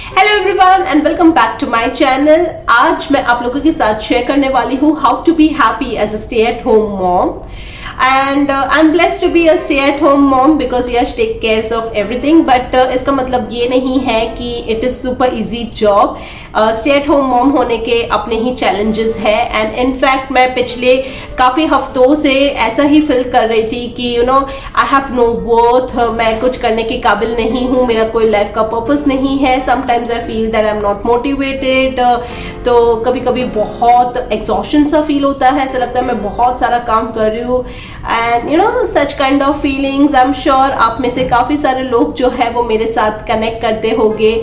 Hello everyone and welcome back to my channel. आज मैं आप लोगों के साथ शेयर करने वाली हूँ how to be happy as a stay at home mom. And I am blessed to be a stay at home mom because Yash take cares of everything, but इसका मतलब ये नहीं है कि it is super easy job. Stay at home mom होने के अपने ही चैलेंजेस है एंड इनफैक्ट मैं पिछले काफी हफ्तों से ऐसा ही फील कर रही थी कि आई हैव नो वर्थ, मैं कुछ करने के काबिल नहीं हूँ, मेरा कोई लाइफ का पर्पस नहीं है। Sometimes I feel that I am not motivated. तो कभी कभी बहुत एग्जॉशन सा फील होता है, ऐसा लगता है मैं बहुत सारा काम कर रही हूँ and such kind of feelings. I am sure आप में से काफी सारे लोग जो है वो मेरे साथ कनेक्ट करते होंगे,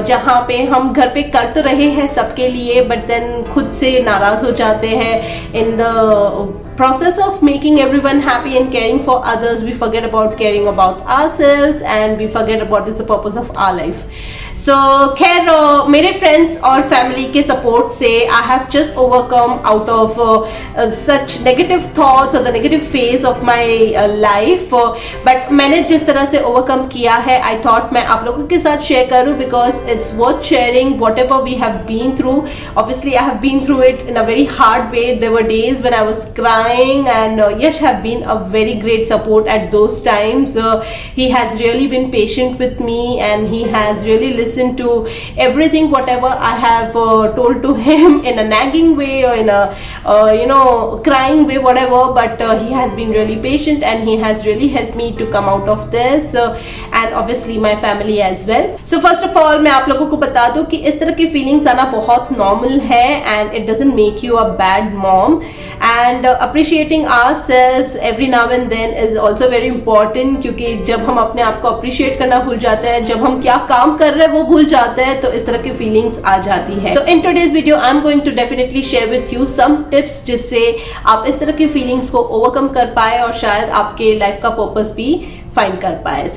जहाँ पे हम घर पे कर तो रहे हैं सबके लिए बट देन खुद से नाराज हो जाते हैं। In the process of making everyone happy and caring for others, we forget about caring about ourselves and we forget about the purpose of our life. So खैर मेरे फ्रेंड्स और फैमिली के सपोर्ट से I have just overcome out of such negative thoughts or the negative phase of my life. But मैंने जिस तरह से overcome किया है I thought मैं आप लोगों के साथ share करूँ because it's worth sharing whatever we have been through. Obviously I have been through it in a very hard way. There were days when I was crying and Yash have been a very great support at those times. He has really been patient with me and he has really listened to everything whatever I have told to him in a nagging way or in a crying way, whatever, but he has been really patient and he has really helped me to come out of this and obviously my family as well. So first of all मैं आप लोगों को बता दूं कि इस तरह की फीलिंग्स आना बहुत नॉर्मल है and it doesn't make you a bad mom and appreciating ourselves every now and then is also very important, क्योंकि जब हम अपने आप को अप्रिशिएट करना भूल जाते हैं, जब हम क्या काम कर रहे हैं वो भूल जाते हैं, तो इस तरह की फीलिंग्स आ जाती है। तो in today's video I am going to definitely share with you some tips जिससे आप इस तरह की फीलिंग्स को ओवरकम कर पाए और शायद आपके लाइफ का पर्पस भी फाइंड कर पाए।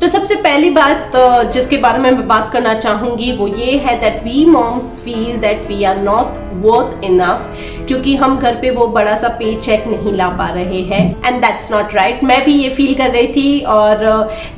तो सबसे पहली बात जिसके बारे में मैं बात करना चाहूंगी वो ये है that we moms feel that we are not worth enough, क्योंकि हम घर पे वो बड़ा सा पे चेक नहीं ला पा रहे हैं एंड दैट्स नॉट राइट। मैं भी ये फील कर रही थी और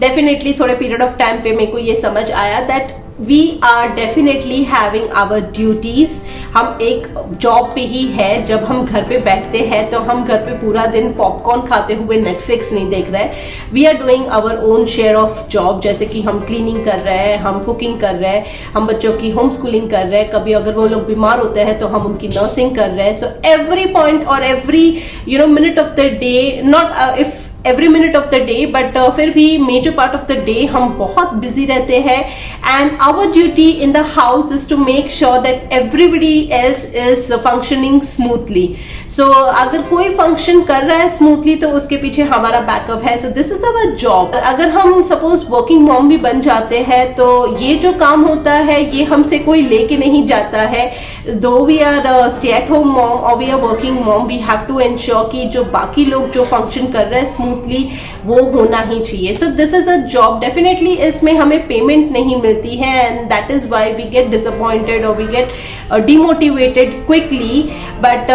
डेफिनेटली थोड़े पीरियड ऑफ टाइम पे मेरे को ये समझ आया that We are definitely having our duties. हम एक जॉब पे ही है, जब हम घर पे बैठते हैं तो हम घर पे पूरा दिन पॉपकॉर्न खाते हुए नेटफ्लिक्स नहीं देख रहे हैं। We are doing our own share of job, जैसे कि हम क्लीनिंग कर रहे हैं, हम कुकिंग कर रहे हैं, हम बच्चों की होम स्कूलिंग कर रहे हैं, कभी अगर वो लोग बीमार होते हैं तो हम उनकी नर्सिंग कर रहे हैं। सो एवरी पॉइंट और every minute of the day, not if every minute of the day but फिर भी major part of the day हम बहुत बिजी रहते हैं and our duty in the house is to make sure that everybody else is functioning smoothly. So अगर कोई function कर रहा है स्मूथली तो उसके पीछे हमारा बैकअप है। सो दिस इज अवर जॉब। अगर हम सपोज वर्किंग मॉम भी बन जाते हैं तो ये जो काम होता है ये हमसे कोई लेके नहीं जाता है। Though we are stay at home mom और we are working mom, we have to ensure कि जो बाकी लोग जो फंक्शन कर रहे हैं वो होना ही चाहिए। So this is a job. Definitely इसमें हमें पेमेंट नहीं मिलती है and that is why we get disappointed और we get demotivated quickly. But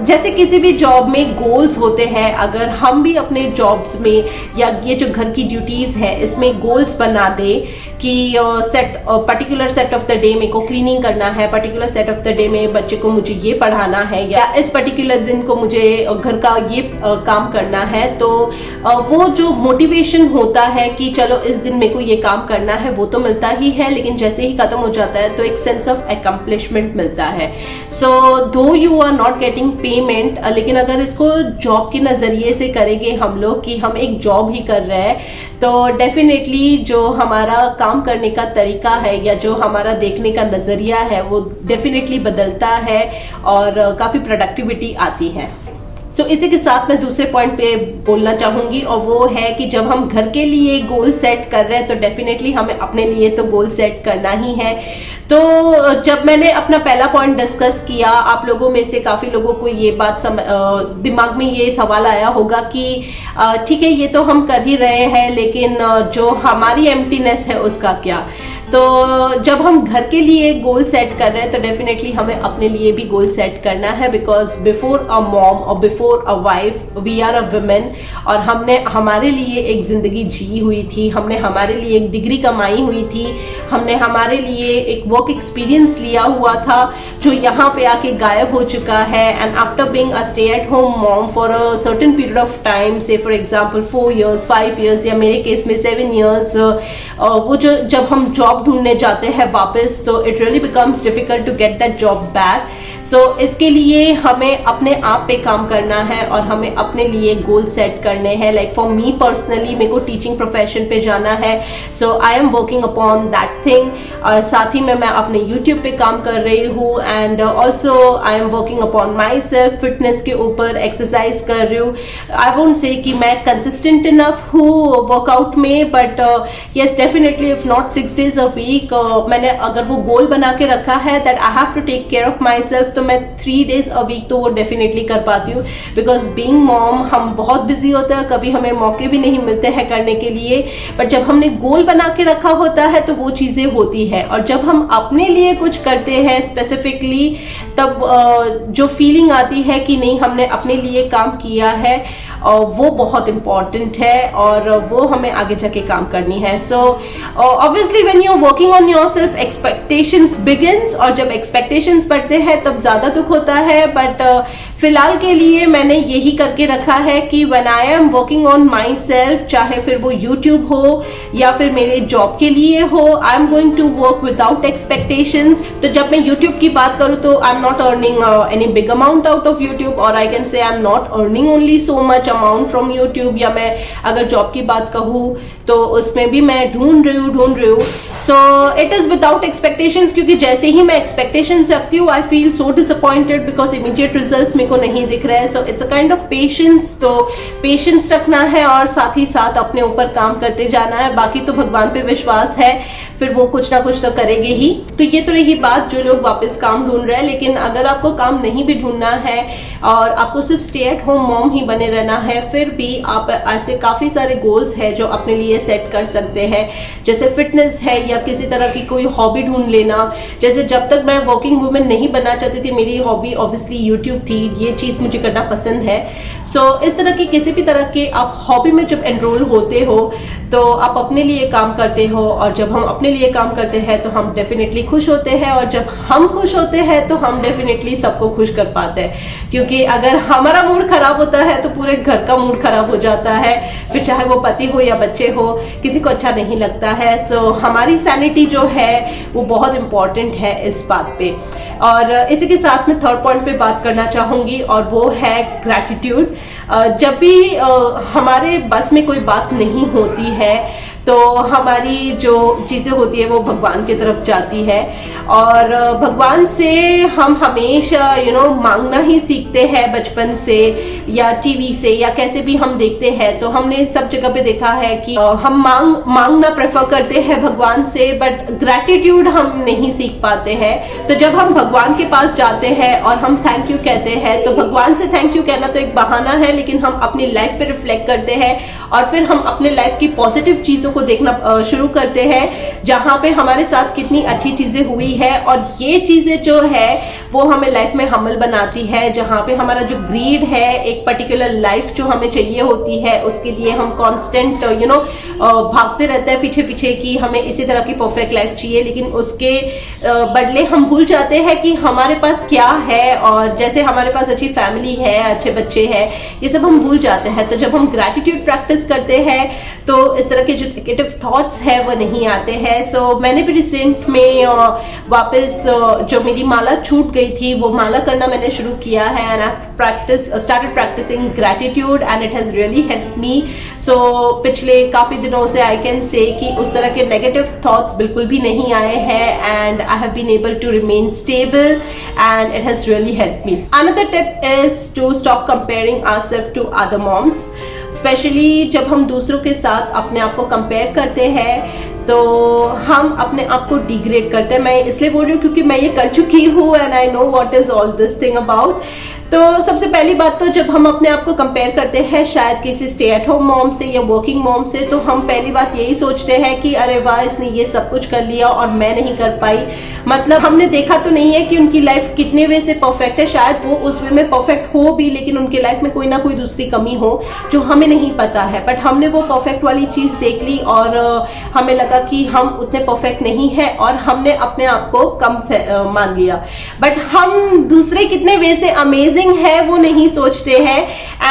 जैसे किसी भी जॉब में गोल्स होते हैं, अगर हम भी अपने जॉब्स में या ये जो घर की ड्यूटीज है इसमें गोल्स बना दे कि particular set of the day में को क्लीनिंग करना है, particular set of the day में बच्चे को मुझे ये पढ़ाना है या इस पर्टिकुलर दिन को मुझे घर का ये काम करना है, तो वो जो मोटिवेशन होता है कि चलो इस दिन मेरे को ये काम करना है वो तो मिलता ही है, लेकिन जैसे ही खत्म हो जाता है तो एक सेंस ऑफ अकम्प्लिशमेंट मिलता है। So though you are not getting payment, लेकिन अगर इसको जॉब के नजरिए से करेंगे हम लोग कि हम एक जॉब ही कर रहे हैं तो डेफिनेटली जो हमारा काम करने का तरीका है या जो हमारा देखने का नजरिया है वो डेफिनेटली बदलता है और काफी प्रोडक्टिविटी आती है। सो इसी के साथ मैं दूसरे पॉइंट पे बोलना चाहूंगी और वो है कि जब हम घर के लिए गोल सेट कर रहे हैं तो डेफिनेटली हमें अपने लिए तो गोल सेट करना ही है। तो जब मैंने अपना पहला पॉइंट डिस्कस किया, आप लोगों में से काफी लोगों को ये बात दिमाग में ये सवाल आया होगा कि ठीक है ये तो हम कर ही रहे हैं लेकिन जो हमारी एम्प्टीनेस है उसका क्या। तो जब हम घर के लिए गोल सेट कर रहे हैं तो डेफिनेटली हमें अपने लिए भी गोल सेट करना है, बिकॉज बिफोर अ मॉम और before a wife we are a women, और हमने हमारे लिए एक जिंदगी जी हुई थी, हमने हमारे लिए एक डिग्री कमाई हुई थी, हमने हमारे लिए एक वर्क एक्सपीरियंस लिया हुआ था जो यहाँ पे आके गायब हो चुका है। And after being a stay at home mom for a certain period of time, से फॉर एग्जांपल 4 years 5 years या मेरे केस में 7 years, वो जो जब हम जॉब ढूंढने जाते हैं वापस, तो it really becomes difficult to get that job back. So इसके लिए हमें अपने आप पे काम करना है और हमें अपने लिए गोल सेट करने हैं। लाइक फॉर मी पर्सनली मेरे को टीचिंग प्रोफेशन पे जाना है, so I am working upon that thing. और साथ ही में मैं अपने यूट्यूब पे काम कर रही हूँ, and also I am working upon my self, fitness के ऊपर एक्सरसाइज कर रही हूँ। आई वोंट से कि मैं कंसिस्टेंट इनफ हूँ वर्कआउट में, but yes definitely if not 6 days a week, मैंने अगर वो गोल बना के रखा है that I have to take care of myself, तो मैं 3 days a week तो वो डेफिनेटली कर पाती हूँ। बिकॉज बीइंग मॉम हम बहुत बिजी होते हैं, कभी हमें मौके भी नहीं मिलते हैं करने के लिए, बट जब हमने गोल बना के रखा होता है तो वो चीजें होती है। और जब हम अपने लिए कुछ करते हैं स्पेसिफिकली, तब जो फीलिंग आती है कि नहीं हमने अपने लिए काम किया है, वो बहुत इंपॉर्टेंट है और वो हमें आगे जाके काम करनी है। So obviously when you are working on yourself expectations begins, और जब एक्सपेक्टेशंस बढ़ते हैं तब ज्यादा दुख होता है। बट फिलहाल के लिए मैंने यही करके रखा है कि when I am working on my self, चाहे फिर वो यूट्यूब हो या फिर मेरे जॉब के लिए हो, I am going to work without expectations. तो जब मैं यूट्यूब की बात करूँ तो I am not earning any big amount out of YouTube, और I can say I am not earning only so much amount from YouTube. या मैं अगर जॉब की बात कहूँ तो उसमें भी मैं ढूंढ रही हूँ। So it is without expectations, क्योंकि जैसे ही मैं एक्सपेक्टेशंस रखती हूँ I feel so disappointed because immediate results मेरे को नहीं दिख रहे हैं। So it's a kind of patience, तो पेशेंस रखना है और साथ ही साथ अपने ऊपर काम करते जाना है। बाकी तो भगवान पे विश्वास है, फिर वो कुछ ना कुछ तो करेंगे ही। तो ये तो रही बात जो लोग वापस काम ढूंढ रहे हैं, लेकिन अगर आपको काम नहीं भी ढूंढना है और आपको सिर्फ स्टे एट होम मॉम ही बने रहना है, फिर भी आप ऐसे काफी सारे गोल्स हैं जो अपने लिए सेट कर सकते हैं। जैसे फिटनेस है या किसी तरह की कोई हॉबी ढूंढ लेना। जैसे जब तक मैं वर्किंग वुमेन नहीं बनना चाहती थी, मेरी हॉबी ऑब्वियसली यूट्यूब थी, ये चीज मुझे करना पसंद है। सो इस तरह की किसी भी तरह के आप हॉबी में जब एनरोल होते हो तो आप अपने लिए काम करते हो, और जब हम अपने लिए काम करते हैं तो हम डेफिनेटली खुश होते हैं, और जब हम खुश होते हैं तो हम डेफिनेटली सबको खुश कर पाते हैं। क्योंकि अगर हमारा मूड खराब होता है तो पूरे घर का मूड खराब हो जाता है, फिर चाहे वो पति हो या बच्चे हो, किसी को अच्छा नहीं लगता है। सो हमारी सैनिटी जो है वो बहुत इंपॉर्टेंट है इस बात पे। और इसी के साथ में थर्ड पॉइंट पे बात करना चाहूंगी, और वो है ग्रैटिट्यूड। जब भी हमारे बस में कोई बात नहीं होती है तो हमारी जो चीजें होती है वो भगवान की तरफ जाती है, और भगवान से हम हमेशा मांगना ही सीखते हैं बचपन से, या टीवी से, या कैसे भी हम देखते हैं। तो हमने सब जगह पे देखा है कि हम मांगना प्रेफर करते हैं भगवान से, बट ग्रैटिट्यूड हम नहीं सीख पाते हैं। तो जब हम भगवान के पास जाते हैं और हम थैंक यू कहते हैं, तो भगवान से थैंक यू कहना तो एक बहाना है, लेकिन हम अपनी लाइफ पे रिफ्लेक्ट करते हैं और फिर हम अपने लाइफ की पॉजिटिव चीजों को देखना शुरू करते हैं, जहां पे हमारे साथ कितनी अच्छी चीजें हुई है। और ये चीजें जो है वो हमें लाइफ में हमल बनाती है, जहां पे हमारा जो ग्रीड है, एक पर्टिकुलर लाइफ जो हमें चाहिए होती है, उसके लिए हम कांस्टेंट भागते रहते हैं पीछे पीछे कि हमें इसी तरह की परफेक्ट लाइफ चाहिए, लेकिन उसके बदले हम भूल जाते हैं कि हमारे पास क्या है। और जैसे हमारे पास अच्छी फैमिली है, अच्छे बच्चे हैं, ये सब हम भूल जाते हैं। तो जब हम ग्रैटिट्यूड प्रैक्टिस करते हैं तो इस तरह के जो नेगेटिव थॉट्स है वो नहीं आते हैं। सो मैंने भी रिसेंट में वापस जो मेरी माला छूट गई थी वो माला करना मैंने शुरू किया है, and I started practising gratitude and it has really helped me. So पिछले काफी दिनों से आई कैन से कि उस तरह के नेगेटिव थॉट्स बिल्कुल भी नहीं आए हैं, and I have been able to remain stable and it has really helped me. Another tip is to stop comparing ourself to other moms, specially जब हम दूसरों के साथ अपने आप को कंपेयर करते हैं तो हम अपने आप को डिग्रेड करते हैं। मैं इसलिए बोल रही हूँ क्योंकि मैं ये कर चुकी हूँ, and I know what is all this thing about. तो सबसे पहली बात तो जब हम अपने आप को कंपेयर करते हैं शायद किसी स्टे एट होम मॉम से या वर्किंग मॉम से, तो हम पहली बात यही सोचते हैं कि अरे वाह, इसने ये सब कुछ कर लिया और मैं नहीं कर पाई। मतलब हमने देखा तो नहीं है कि उनकी लाइफ कितने वे से परफेक्ट है, शायद वो उस वे में परफेक्ट हो भी, लेकिन उनकी लाइफ में कोई ना कोई दूसरी कमी हो जो हमें नहीं पता है। बट हमने वो परफेक्ट वाली चीज देख ली और हमें लगा कि हम उतने परफेक्ट नहीं है और हमने अपने आप को कम से मान लिया। बट हम दूसरे कितने वे से अमेजिंग है वो नहीं सोचते हैं,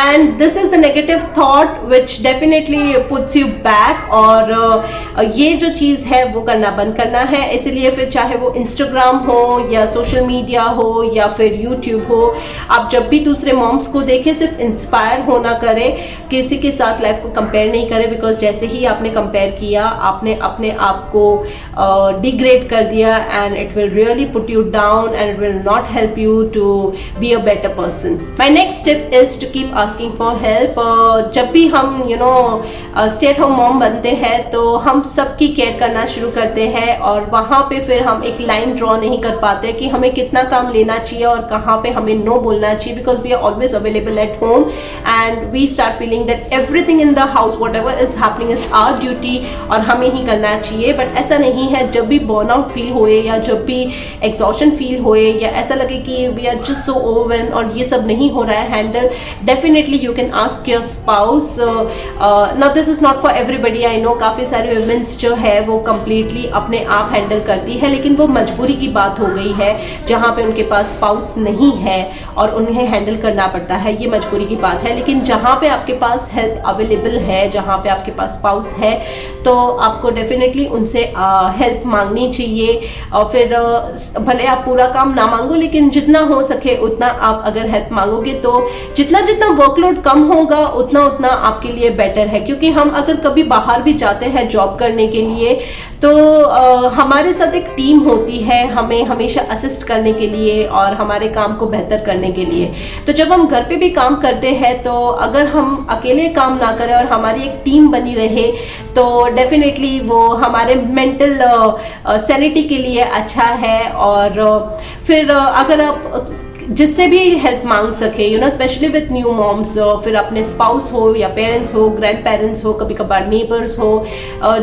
and this is the negative thought which definitely puts you back. और ये जो चीज है वो करना बंद करना है। इसलिए फिर चाहे वो इंस्टाग्राम हो या सोशल मीडिया हो या फिर यूट्यूब हो, आप जब भी दूसरे मॉम्स को देखें सिर्फ इंस्पायर होना करें, किसी के साथ लाइफ को कंपेयर नहीं करें। बिकॉज जैसे ही आपने कंपेयर किया आपने अपने आप को डिग्रेड कर दिया, and it will really put you down and it will not help you to be a better person. My next tip is to keep asking for help. जब भी हम stay at home mom बनते हैं तो हम सबकी care करना शुरू करते हैं, और वहाँ पे फिर हम एक लाइन ड्रॉ नहीं कर पाते कि हमें कितना काम लेना चाहिए और कहाँ पे हमें नो बोलना चाहिए, because we are always available at home and we start feeling that everything in the house whatever is happening is our duty और हमें ही करना चाहिए। बट ऐसा नहीं है। जब भी बर्नआउट फील होए या जब भी एग्जॉशन फील होए या ऐसा लगे कि we are just so overwhelmed और ये सब नहीं हो रहा है handle, definitely you can ask your spouse. Now this is not for everybody, I know काफी सारे वुमेन्स जो है वो कंप्लीटली अपने आप हैंडल करती है, लेकिन वो मजबूरी की बात हो गई है जहां पे उनके पास स्पाउस नहीं है और उन्हें हैंडल करना पड़ता है, ये मजबूरी की बात है। लेकिन जहां पे आपके पास हेल्प अवेलेबल है, जहां पे आपके पास स्पाउस है, तो आपको डेफिनेटली उनसे हेल्प मांगनी चाहिए। और फिर भले आप पूरा काम ना मांगो, लेकिन जितना हो सके उतना आप अगर हेल्प मांगोगे तो जितना जितना वर्कलोड कम होगा उतना उतना आपके लिए बेटर है। क्योंकि हम अगर कभी बाहर भी जाते हैं जॉब करने के लिए तो हमारे साथ एक टीम होती है हमें हमेशा असिस्ट करने के लिए और हमारे काम को बेहतर करने के लिए। तो जब हम घर पे भी काम करते हैं तो अगर हम अकेले काम ना करें और हमारी एक टीम बनी रहे तो डेफिनेटली वो हमारे मेंटल सैनिटी के लिए अच्छा है। और फिर अगर आप जिससे भी हेल्प मांग सके, स्पेशली विथ न्यू मॉम्स, फिर अपने स्पाउस हो या पेरेंट्स हो, ग्रैंड पेरेंट्स हो, कभी कभार नेबर्स हो,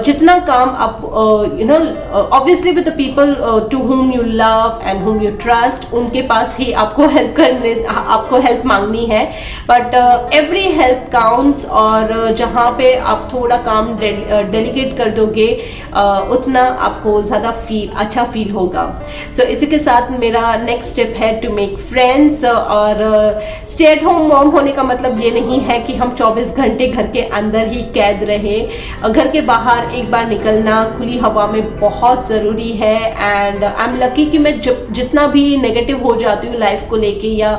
जितना काम आप obviously with the people to whom you love and whom you trust, उनके पास ही आपको हेल्प मांगनी है। बट एवरी हेल्प काउंट्स, और जहाँ पे आप थोड़ा काम डेलीगेट कर दोगे उतना आपको ज्यादा अच्छा फील होगा। सो इसी के साथ मेरा नेक्स्ट स्टेप है टू मेक फ्रेंड्स। और स्टे एट होम मॉम होने का मतलब ये नहीं है कि हम 24 घंटे घर के अंदर ही कैद रहे। घर के बाहर एक बार निकलना खुली हवा में बहुत ज़रूरी है। एंड आई एम लकी कि मैं जितना भी नेगेटिव हो जाती हूँ लाइफ को लेके या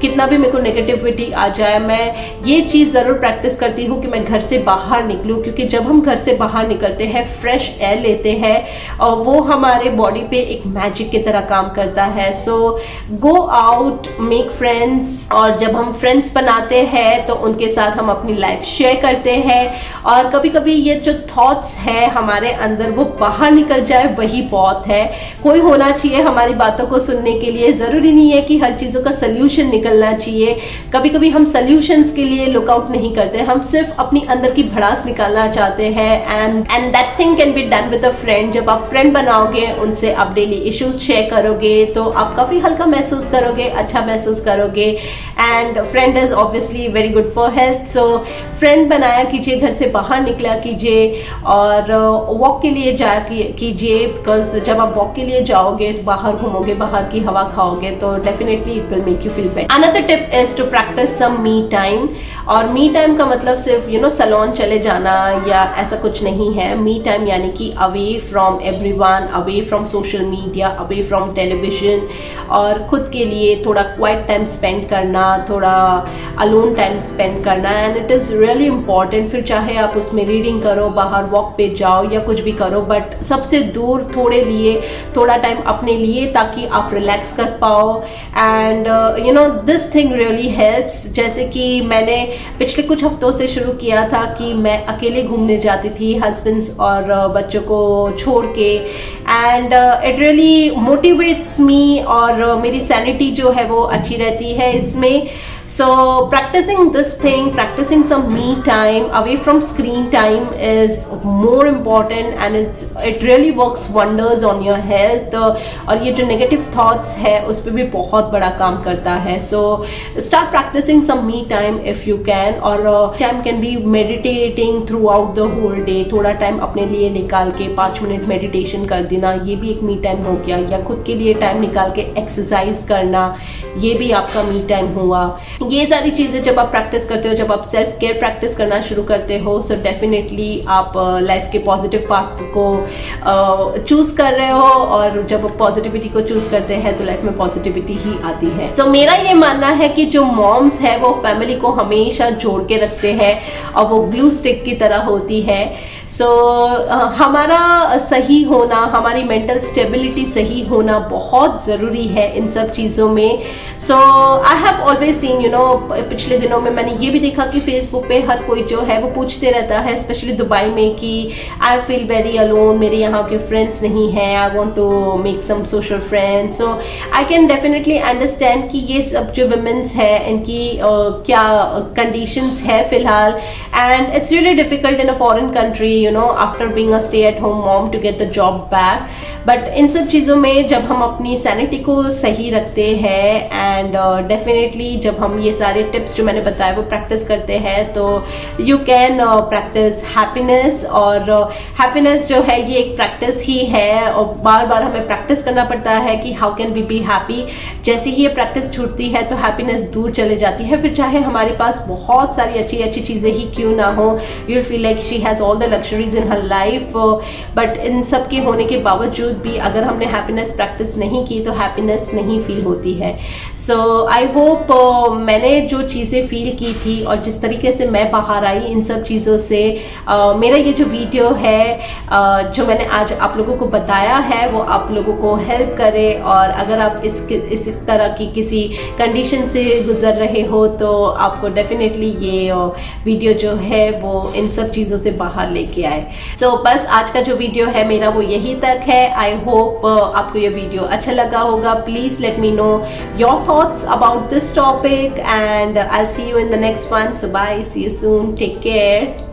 कितना भी मेरे को नेगेटिविटी आ जाए, मैं ये चीज़ ज़रूर प्रैक्टिस करती हूँ कि मैं घर से बाहर निकलूँ। क्योंकि जब हम घर से बाहर निकलते हैं, फ्रेश एयर लेते हैं, और वो हमारे बॉडी पे एक मैजिक की तरह काम करता है। सो गो आउट, मेक फ्रेंड्स, और जब हम फ्रेंड्स बनाते हैं तो उनके साथ हम अपनी लाइफ शेयर करते हैं। और कभी कभी ये जो थॉट्स हैं हमारे अंदर वो बाहर निकल जाए वही बहुत है। कोई होना चाहिए हमारी बातों को सुनने के लिए। जरूरी नहीं है कि हर चीजों का सोल्यूशन निकलना चाहिए। कभी कभी हम सोल्यूशंस के लिए लुकआउट नहीं करते, हम सिर्फ अपनी अंदर की भड़ास निकालना चाहते हैं। And that thing can be done with a friend. जब आप फ्रेंड बनाओगे, उनसे आप डेली इश्यूज शेयर करोगे तो आप काफी हल्का महसूस करोगे, अच्छा महसूस करोगे। And friend is obviously very good for health. So friend बनाया कीजिए, घर से बाहर निकला कीजिए और वॉक के लिए जा कीजिए। बिकॉज जब आप वॉक के लिए जाओगे, बाहर घूमोगे, बाहर की हवा खाओगे, तो definitely it will make you feel better. Another tip is to practise some me time. और मी टाइम का मतलब सिर्फ सैलून चले जाना या ऐसा कुछ नहीं है। मी टाइम यानी कि away from everyone, away from social media, away from television, और खुद के लिए थोड़ा क्वाइट टाइम स्पेंड करना, थोड़ा अलोन टाइम स्पेंड करना। And it is really important. फिर चाहे आप उसमें रीडिंग करो, बाहर वॉक पे जाओ या कुछ भी करो, बट सबसे दूर थोड़ा टाइम अपने लिए, ताकि आप रिलैक्स कर पाओ। And this thing really helps. जैसे कि मैंने पिछले कुछ हफ्तों से शुरू किया था कि मैं अकेले घूमने जाती थी हस्बैंड्स और बच्चों को छोड़ के। And it really motivates me, और मेरी सैनिटी जो जो है वो अच्छी रहती है इसमें. So practicing this thing, practicing some me time away from screen time is more important and it really works wonders on your health. और ये जो negative thoughts है उस पर भी बहुत बड़ा काम करता है. So start practicing some me time if you can. और time can be meditating throughout the whole day. थोड़ा टाइम अपने लिए निकाल के 5 मिनट मेडिटेशन कर देना, ये भी एक मी टाइम हो गया. या खुद के लिए टाइम निकाल के एक्सरसाइज करना, ये भी आपका मी टाइम हुआ. ये सारी चीजें जब आप प्रैक्टिस करते हो, जब आप सेल्फ केयर प्रैक्टिस करना शुरू करते हो, सो डेफिनेटली आप लाइफ के पॉजिटिव पार्ट को चूज कर रहे हो. और जब आप पॉजिटिविटी को चूज करते हैं तो लाइफ में पॉजिटिविटी ही आती है. सो मेरा ये मानना है कि जो मॉम्स है वो फैमिली को हमेशा जोड़ के रखते हैं और वो ग्लू स्टिक की तरह होती है. सो हमारा सही होना, हमारी मेंटल स्टेबिलिटी सही होना बहुत ज़रूरी है इन सब चीज़ों में. So I have always seen, you know, पिछले दिनों में मैंने ये भी देखा कि फेसबुक पे हर कोई जो है वो पूछते रहता है, स्पेशली दुबई में, कि आई फील वेरी अलोन, मेरे यहाँ के फ्रेंड्स नहीं हैं, I want to make some social friends. So I can definitely understand कि ये सब जो वुमेन्स है इनकी क्या कंडीशंस है फिलहाल. And it's really difficult in a foreign country, you know, after being a stay at home mom to get the job back. But इन सब चीज़ों में जब हम अपनी सैनिटी को सही रखते हैं एंड डेफिनेटली जब हम ये सारे टिप्स जो मैंने बताए वो प्रैक्टिस करते हैं, तो यू कैन प्रैक्टिस हैप्पीनेस. और हैप्पीनेस जो है ये एक प्रैक्टिस ही है और बार बार हमें प्रैक्टिस करना पड़ता है कि how can we be happy. जैसे ही ये प्रैक्टिस छूटती है तो हैप्पीनेस दूर चले जाती है. फिर चाहे हमारे पास बहुत सारी अच्छी अच्छी चीज़ें ही क्यों ना हो, you will feel like she has all the luxuries in her life. But in सब के होने के बावजूद भी अगर हमने हैप्पीनेस प्रैक्टिस नहीं की तो हैप्पीनेस नहीं फील होती है. सो आई होप मैंने जो चीज़ें फील की थी और जिस तरीके से मैं बाहर आई इन सब चीज़ों से, मेरा ये जो वीडियो है जो मैंने आज आप लोगों को बताया है वो आप लोगों को हेल्प करे. और अगर आप इस तरह की किसी कंडीशन से गुजर रहे हो तो आपको डेफिनेटली ये वीडियो जो है वो इन सब चीज़ों से बाहर लेके आए. सो बस आज का जो वीडियो है मेरा वो यही तक है. आई होप आपको ये वीडियो अच्छा लगा होगा. Please let me know your thoughts about this topic and I will see you in the next one. So bye, see you soon, take care.